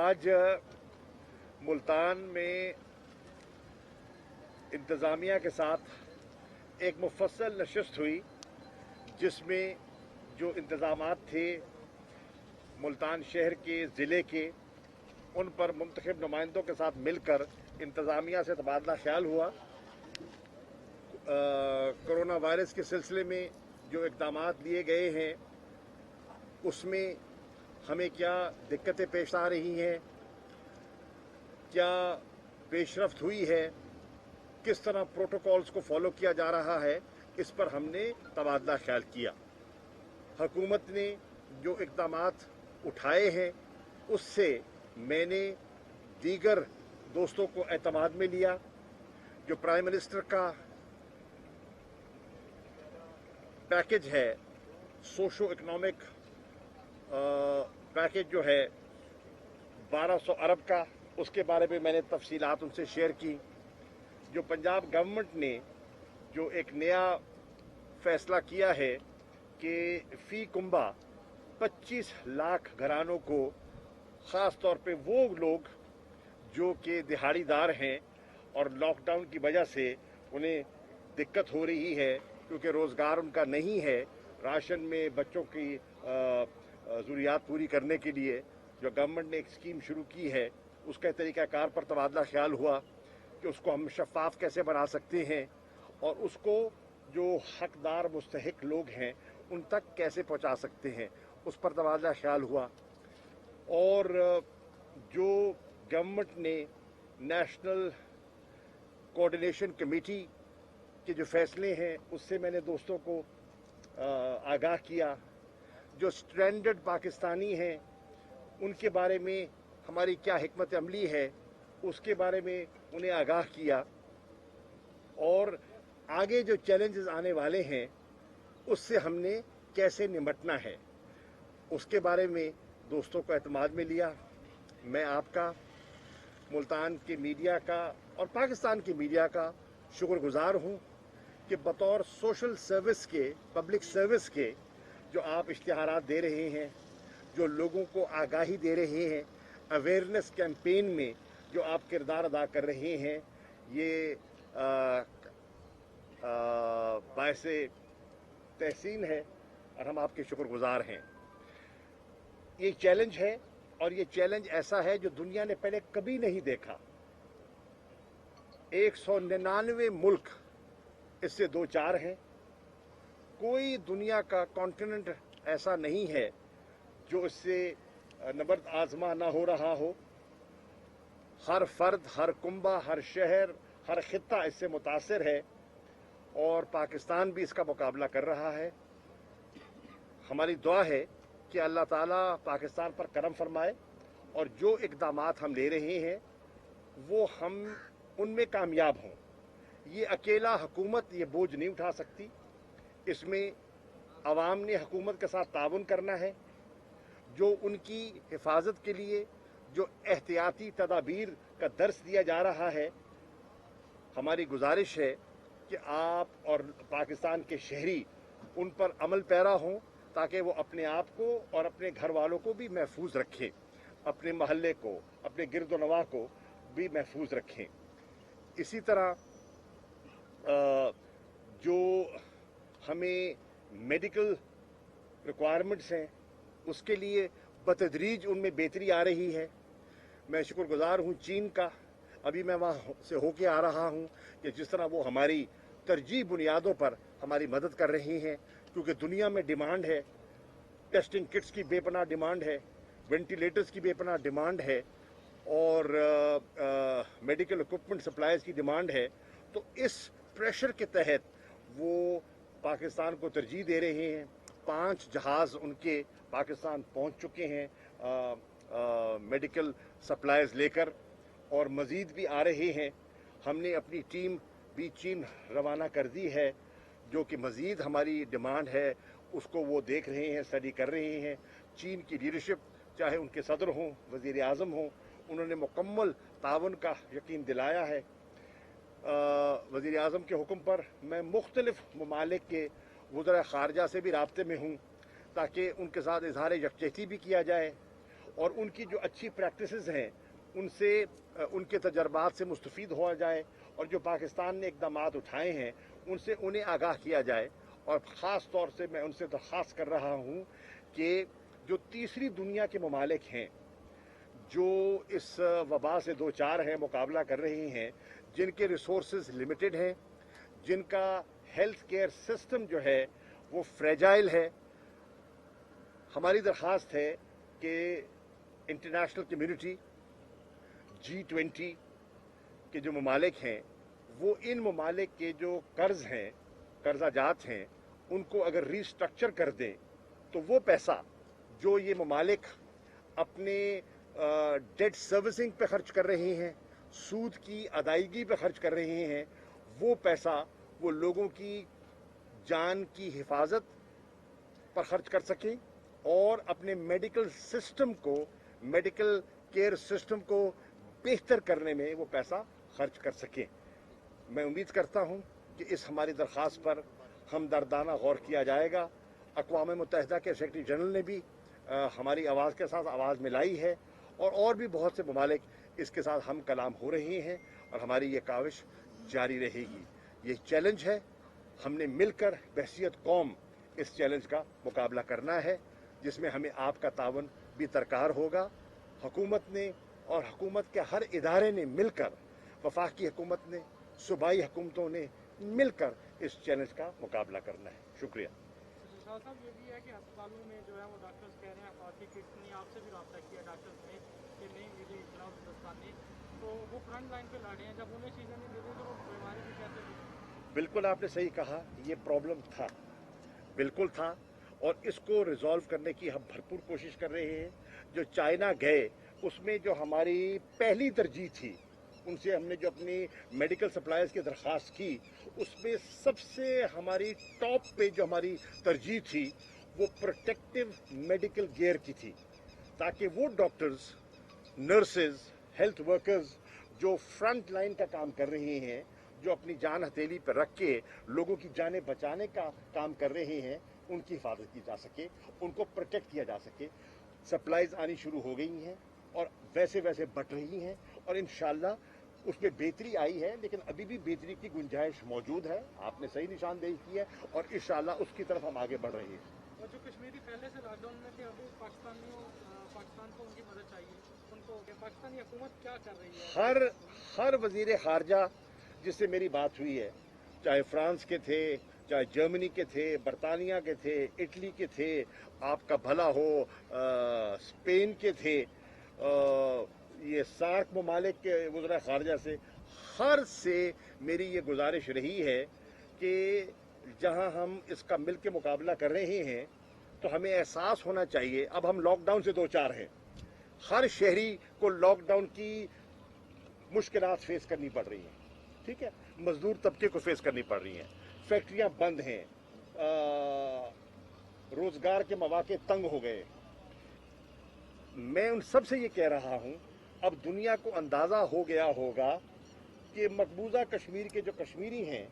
आज मुल्तान में इंतज़ामिया के साथ एक मुफस्सल नशस्त हुई जिसमें जो इंतज़ामात थे मुल्तान शहर के ज़िले के उन पर मुंतखब नुमाइंदों के साथ मिलकर इंतज़ामिया से तबादला ख्याल हुआ। कोरोना वायरस के सिलसिले में जो इक़दामात लिए गए हैं उसमें हमें क्या दिक्कतें पेश आ रही हैं, क्या पेशरफ्त हुई है, किस तरह प्रोटोकॉल्स को फॉलो किया जा रहा है, इस पर हमने तबादला ख्याल किया। हुकूमत ने जो इक़दामात उठाए हैं उससे मैंने दीगर दोस्तों को एतमाद में लिया। जो प्राइम मिनिस्टर का पैकेज है, सोशो इकनॉमिक पैकेज जो है 1200 अरब का, उसके बारे में मैंने तफसीलात उनसे शेयर की। जो पंजाब गवर्नमेंट ने जो एक नया फैसला किया है कि फ़ी कुंबा 25 लाख घरानों को, ख़ास तौर पे वो लोग जो कि दिहाड़ीदार हैं और लॉकडाउन की वजह से उन्हें दिक्कत हो रही है क्योंकि रोज़गार उनका नहीं है, राशन में बच्चों की ज़रूरियात पूरी करने के लिए जो गवर्नमेंट ने एक स्कीम शुरू की है उसके तरीक़ाकार पर तबादला ख्याल हुआ कि उसको हम शफ़ाफ़ कैसे बना सकते हैं और उसको जो हकदार मुस्तहिक लोग हैं उन तक कैसे पहुंचा सकते हैं, उस पर तबादला ख्याल हुआ। और जो गवर्नमेंट ने नेशनल कोऑर्डिनेशन कमेटी के जो फैसले हैं उससे मैंने दोस्तों को आगाह किया। जो स्ट्रैंडेड पाकिस्तानी हैं उनके बारे में हमारी क्या हिकमत अमली है उसके बारे में उन्हें आगाह किया और आगे जो चैलेंजेस आने वाले हैं उससे हमने कैसे निपटना है उसके बारे में दोस्तों को एतमाद में लिया। मैं आपका, मुल्तान के मीडिया का और पाकिस्तान की मीडिया का शुक्रगुजार हूँ कि बतौर सोशल सर्विस के, पब्लिक सर्विस के जो आप इश्तिहारात दे रहे हैं, जो लोगों को आगाही दे रहे हैं, अवेयरनेस कैंपेन में जो आप किरदार अदा कर रहे हैं, ये बायसे तहसीन है और हम आपके शुक्रगुजार हैं। ये चैलेंज है और ये चैलेंज ऐसा है जो दुनिया ने पहले कभी नहीं देखा। 199 मुल्क इससे दो चार हैं। कोई दुनिया का कॉन्टिनेंट ऐसा नहीं है जो इससे नबर्द आजमा ना हो रहा हो। हर फर्द, हर कुंबा, हर शहर, हर खित्ता इससे मुतासिर है और पाकिस्तान भी इसका मुकाबला कर रहा है। हमारी दुआ है कि अल्लाह ताला पाकिस्तान पर करम फरमाए और जो इक़दामात हम ले रहे हैं वो हम उनमें कामयाब हों। ये अकेला हुकूमत ये बोझ नहीं उठा सकती, इसमें अवाम ने हुकूमत के साथ ताउन करना है। जो उनकी हिफाजत के लिए जो एहतियाती तदाबीर का दर्स दिया जा रहा है, हमारी गुजारिश है कि आप और पाकिस्तान के शहरी उन पर अमल पैरा हों ताकि वो अपने आप को और अपने घर वालों को भी महफूज रखें, अपने महल्ले को, अपने गिरदो नवा को भी महफूज रखें। इसी तरह जो हमें मेडिकल रिक्वायरमेंट्स हैं उसके लिए बतदरीज उनमें बेहतरी आ रही है। मैं शुक्रगुजार हूँ चीन का, अभी मैं वहाँ से होके आ रहा हूँ कि जिस तरह वो हमारी तरजीह बुनियादों पर हमारी मदद कर रहे हैं क्योंकि दुनिया में डिमांड है, टेस्टिंग किट्स की बेपनाह डिमांड है, वेंटिलेटर्स की बेपनाह डिमांड है और मेडिकल इक्विपमेंट सप्लाईज की डिमांड है। तो इस प्रेशर के तहत वो पाकिस्तान को तरजीह दे रहे हैं। 5 जहाज़ उनके पाकिस्तान पहुंच चुके हैं मेडिकल सप्लाईज लेकर और मज़ीद भी आ रहे हैं। हमने अपनी टीम भी चीन रवाना कर दी है जो कि मज़ीद हमारी डिमांड है उसको वो देख रहे हैं, स्टडी कर रहे हैं। चीन की लीडरशिप, चाहे उनके सदर हों, वज़ीर आज़म हों, उन्होंने मुकम्मल ताउन का यकीन दिलाया है। वज़ीर आज़म के हुक्म पर मैं मुख्तलिफ़ ममालिक के वज़राए ख़ारजा से भी राब्ते में हूँ ताकि उनके साथ इजहार यकजहती भी किया जाए और उनकी जो अच्छी प्रैक्टिसेस हैं उनसे उनके तजर्बात से मुस्तफ़ीद हो जाए, और जो पाकिस्तान ने इक़दामात उठाए हैं उनसे उन्हें आगाह किया जाए। और ख़ास तौर से मैं उनसे दरख्वास्त कर रहा हूँ कि जो तीसरी दुनिया के ममालिक हैं जो इस वबा से दो चार हैं, मुकाबला कर रहे हैं, जिनके रिसोर्सेज लिमिटेड हैं, जिनका हेल्थ केयर सिस्टम जो है वो फ्रेजाइल है, हमारी दरख्वास्त है कि इंटरनेशनल कम्युनिटी G20 के जो ममालिक हैं वो इन ममालिक के जो कर्ज हैं, कर्जाजात हैं, उनको अगर रीस्ट्रक्चर कर दें तो वो पैसा जो ये ममालिक अपने डेट सर्विसिंग पे खर्च कर रहे हैं, सूद की अदायगी पे खर्च कर रहे हैं, वो पैसा वो लोगों की जान की हिफाजत पर खर्च कर सकें और अपने मेडिकल सिस्टम को, मेडिकल केयर सिस्टम को बेहतर करने में वो पैसा खर्च कर सकें। मैं उम्मीद करता हूं कि इस हमारी दरख्वास्त पर हमदर्दाना गौर किया जाएगा। अक़वाम मुत्तहिदा के सेक्रेटरी जनरल ने भी हमारी आवाज़ के साथ आवाज़ मिलाई है और भी बहुत से ममालिक इसके साथ हम कलाम हो रहे हैं और हमारी ये काविश जारी रहेगी। ये चैलेंज है, हमने मिलकर बहसियत कौम इस चैलेंज का मुकाबला करना है, जिसमें हमें आपका तावन भी दरकार होगा। हुकूमत ने और हुकूमत के हर इदारे ने मिलकर, वफाकी हुकूमत ने, सूबाई हुकूमतों ने मिलकर इस चैलेंज का मुकाबला करना है। शुक्रिया। साहब ये भी है कि अस्पतालों में जो है वो डॉक्टर्स कह रहे हैं आपकी किट्स ने आपसे भी रब्ता किया डॉक्टर्स ने कि नहीं मिली जनाब हिंदुस्तान ने, तो वो फ्रंट लाइन पे लड़े हैं, जब उन्हें चीज़ें नहीं मिली तो वो बीमारी भी कैसे मिली? बिल्कुल आपने सही कहा, ये प्रॉब्लम था, बिल्कुल था, और इसको रिजॉल्व करने की हम भरपूर कोशिश कर रहे हैं। जो चाइना गए उसमें जो हमारी पहली तरजीह थी, उनसे हमने जो अपनी मेडिकल सप्लाईज की दरख्वास्त की, उसमें सबसे हमारी टॉप पे जो हमारी तरजीह थी वो प्रोटेक्टिव मेडिकल गियर की थी, ताकि वो डॉक्टर्स, नर्सेज, हेल्थ वर्कर्स जो फ्रंट लाइन का काम कर रहे हैं, जो अपनी जान हथेली पर रख के लोगों की जानें बचाने का काम कर रहे हैं, उनकी हिफाजत की जा सके, उनको प्रोटेक्ट किया जा सके। सप्लाईज आनी शुरू हो गई हैं और वैसे वैसे बढ़ रही हैं और इंशाल्लाह उसमें बेहतरी आई है, लेकिन अभी भी बेहतरी की गुंजाइश मौजूद है। आपने सही निशानदेही की है और इंशाल्लाह उसकी तरफ हम आगे बढ़ रहे हैं। और जो कश्मीरी पहले से लॉकडाउन में थे, अभी पाकिस्तान को उनकी मदद चाहिए, उनको पाकिस्तानी हुकूमत क्या कर रही है? हर वजीर खारजा जिससे मेरी बात हुई है, चाहे फ्रांस के थे, चाहे जर्मनी के थे, बरतानिया के थे, इटली के थे, आपका भला हो स्पेन के थे, ये सार्क ममालिक के वज़रा ख़ारजा से, हर से मेरी ये गुजारिश रही है कि जहां हम इसका मिल के मुकाबला कर रहे हैं तो हमें एहसास होना चाहिए, अब हम लॉकडाउन से दो चार हैं, हर शहरी को लॉकडाउन की मुश्किलात फेस करनी पड़ रही हैं, ठीक है, मजदूर तबके को फेस करनी पड़ रही हैं, फैक्ट्रियां बंद हैं, रोजगार के मौके तंग हो गए। मैं उन सब से ये कह रहा हूं, अब दुनिया को अंदाजा हो गया होगा कि मकबूजा कश्मीर के जो कश्मीरी हैं,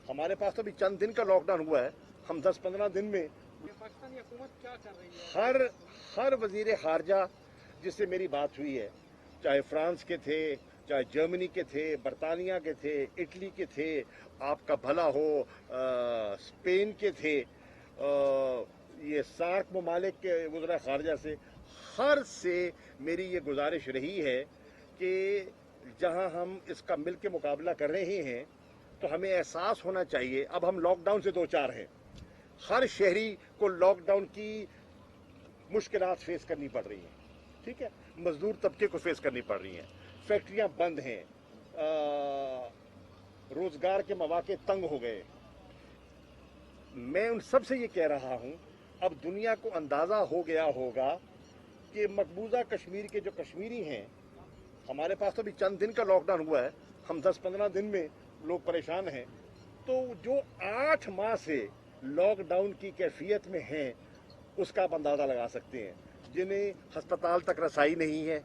हमारे पास तो अभी चंद दिन का लॉकडाउन हुआ है, हम 10-15 दिन में पाकिस्तानी हुकूमत क्या कर रही है? हर वजीर खारजा जिससे मेरी बात हुई है, चाहे फ्रांस के थे, चाहे जर्मनी के थे, बरतानिया के थे, इटली के थे, आपका भला हो स्पेन के थे, ये सार्क ममालिक के वज़रा ख़ारजा से, हर से मेरी ये गुजारिश रही है कि जहां हम इसका मिल के मुकाबला कर रहे हैं तो हमें एहसास होना चाहिए, अब हम लॉकडाउन से दो चार हैं, हर शहरी को लॉकडाउन की मुश्किलात फेस करनी पड़ रही हैं, ठीक है, मजदूर तबके को फेस करनी पड़ रही हैं, फैक्ट्रियां बंद हैं, रोजगार के मौके तंग हो गए। मैं उन सब से ये कह रहा हूं, अब दुनिया को अंदाजा हो गया होगा कि मकबूजा कश्मीर के जो कश्मीरी हैं, हमारे पास तो अभी चंद दिन का लॉकडाउन हुआ है, हम 10-15 दिन में लोग परेशान हैं, तो जो 8 माह से लॉकडाउन की कैफियत में हैं उसका आप अंदाज़ा लगा सकते हैं, जिन्हें हस्पताल तक रसाई नहीं है,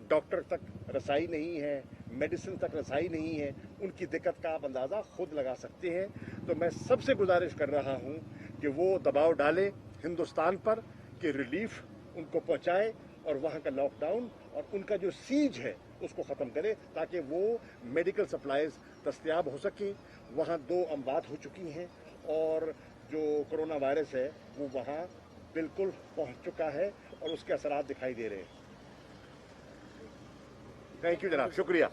डॉक्टर तक रसाई नहीं है, मेडिसिन तक रसाई नहीं है, उनकी दिक्कत का आप अंदाज़ा खुद लगा सकते हैं। तो मैं सबसे गुजारिश कर रहा हूं कि वो दबाव डालें हिंदुस्तान पर कि रिलीफ उनको पहुंचाए और वहाँ का लॉकडाउन और उनका जो सीज है उसको ख़त्म करे, ताकि वो मेडिकल सप्लाईज दस्तयाब हो सकें। वहाँ 2 अमवात हो चुकी हैं और जो कोरोना वायरस है वो वहाँ बिल्कुल पहुँच चुका है और उसके असरात दिखाई दे रहे हैं। थैंक यू जनाब, शुक्रिया।